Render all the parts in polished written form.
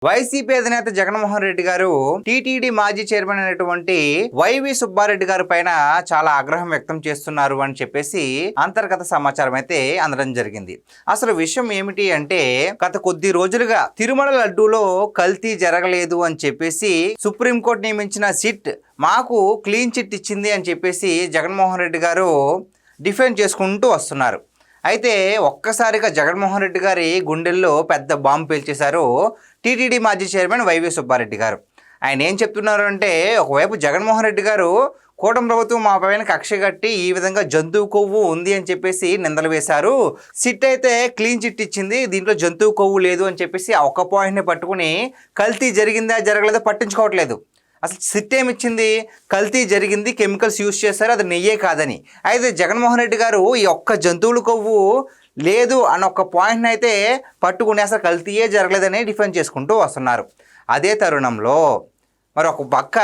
YCP అధినేత జగన్మోహన్ రెడ్డి గారు TTD మాజీ చైర్మన్ అయినటువంటి వైవి సుబ్బారెడ్డి గారి పైన చాలా ఆగ్రహం వ్యక్తం చేస్తున్నారు అని చెప్పేసి అంతర్గత సమాచారం అయితే అందడం జరిగింది. అసలు విషయం ఏమిటి అంటే గత కొద్ది రోజులుగా తిరుమల లడ్డూలో కల్తీ జరగలేదు అని చెప్పేసి సుప్రీంకోర్టు నియమించిన సిట్ మాకు క్లీన్ చిట్ ఇచ్చింది అని చెప్పేసి జగన్మోహన్ రెడ్డి గారు డిఫెండ్ చేసుకుంటూ వస్తున్నారు. అయితే ఒక్కసారిగా జగన్మోహన్ రెడ్డి గారి గుండెల్లో పెద్ద బాంబు పేల్చేశారు టీటీడీ మాజీ చైర్మన్ వైవి సుబ్బారెడ్డి గారు. ఆయన ఏం చెప్తున్నారు అంటే, ఒకవైపు జగన్మోహన్ రెడ్డి గారు కూటమి ప్రభుత్వం మా పైన కక్ష కట్టి ఈ విధంగా జంతువు కొవ్వు ఉంది అని చెప్పేసి నిందలు వేశారు. సిట్ అయితే క్లీన్ చిట్ ఇచ్చింది, దీంట్లో జంతువు కొవ్వు లేదు అని చెప్పేసి ఆ ఒక్క పాయింట్ని పట్టుకుని కల్తీ జరిగిందా జరగలేదో పట్టించుకోవట్లేదు. అసలు సిట్ ఏమిచ్చింది, కల్తీ జరిగింది, కెమికల్స్ యూజ్ చేశారు, అది నెయ్యే కాదని. అయితే జగన్మోహన్ రెడ్డి గారు ఈ ఒక్క జంతువుల కొవ్వు లేదు అన్న ఒక్క పాయింట్ని అయితే పట్టుకుని అసలు కల్తీయే జరగలేదని డిఫెండ్ చేసుకుంటూ వస్తున్నారు. అదే తరుణంలో మరి ఒక పక్క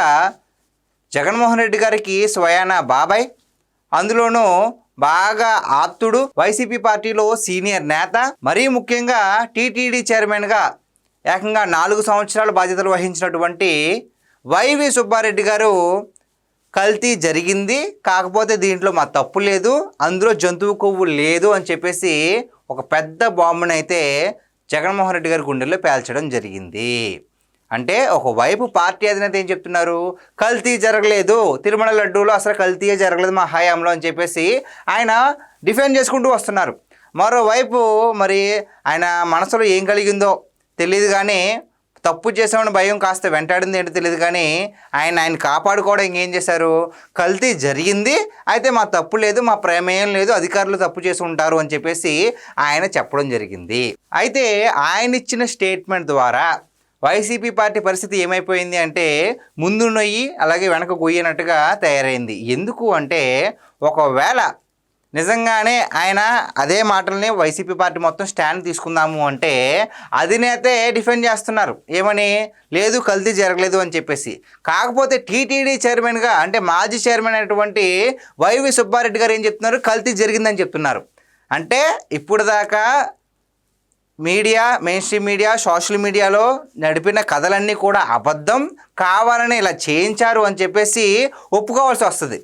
జగన్మోహన్ రెడ్డి గారికి స్వయాన బాబాయ్, అందులోనూ బాగా ఆప్తుడు, వైసీపీ పార్టీలో సీనియర్ నేత, మరీ ముఖ్యంగా టీటీడీ చైర్మన్గా ఏకంగా 4 సంవత్సరాల బాధ్యతలు వహించినటువంటి వైవి సుబ్బారెడ్డి గారు కల్తీ జరిగింది, కాకపోతే దీంట్లో మా తప్పు లేదు, అందులో జంతువు కొవ్వు లేదు అని చెప్పేసి ఒక పెద్ద బాంబుని అయితే జగన్మోహన్ రెడ్డి గారి గుండెల్లో పేల్చడం జరిగింది. అంటే ఒకవైపు పార్టీ అధినేత ఏం చెప్తున్నారు, కల్తీ జరగలేదు, తిరుమల లడ్డూలో అసలు కల్తీయే జరగలేదు మా హయాంలో అని చెప్పేసి ఆయన డిఫెండ్ చేసుకుంటూ వస్తున్నారు. మరోవైపు మరి ఆయన మనసులో ఏం కలిగిందో తెలియదు, కానీ తప్పు చేసామని భయం కాస్త వెంటాడింది ఏంటో తెలియదు, కానీ ఆయన కాపాడుకోవడం ఇంకేం చేశారు, కల్తీ జరిగింది, అయితే మా తప్పు లేదు, మా ప్రమేయం లేదు, అధికారులు తప్పు చేసి ఉంటారు అని చెప్పేసి ఆయన చెప్పడం జరిగింది. అయితే ఆయన ఇచ్చిన స్టేట్మెంట్ ద్వారా వైసీపీ పార్టీ పరిస్థితి ఏమైపోయింది అంటే ముందు నొయ్యి అలాగే వెనక గొయ్యనట్టుగా తయారైంది. ఎందుకు అంటే ఒకవేళ నిజంగానే ఆయన అదే మాటల్ని వైసీపీ పార్టీ మొత్తం స్టాండ్ తీసుకుందాము అంటే అధినేతే డిఫెండ్ చేస్తున్నారు, ఏమని, లేదు కల్తీ జరగలేదు అని చెప్పేసి. కాకపోతే టీటీడీ చైర్మన్గా అంటే మాజీ చైర్మన్ అయినటువంటి వైవి సుబ్బారెడ్డి గారు ఏం చెప్తున్నారు, కల్తీ జరిగిందని చెప్తున్నారు. అంటే ఇప్పుడు దాకా media, main stream media, social మీడియాలో నడిపిన కథలన్నీ కూడా అబద్ధం, కావాలని ఇలా చేయించారు అని చెప్పేసి ఒప్పుకోవాల్సి వస్తుంది.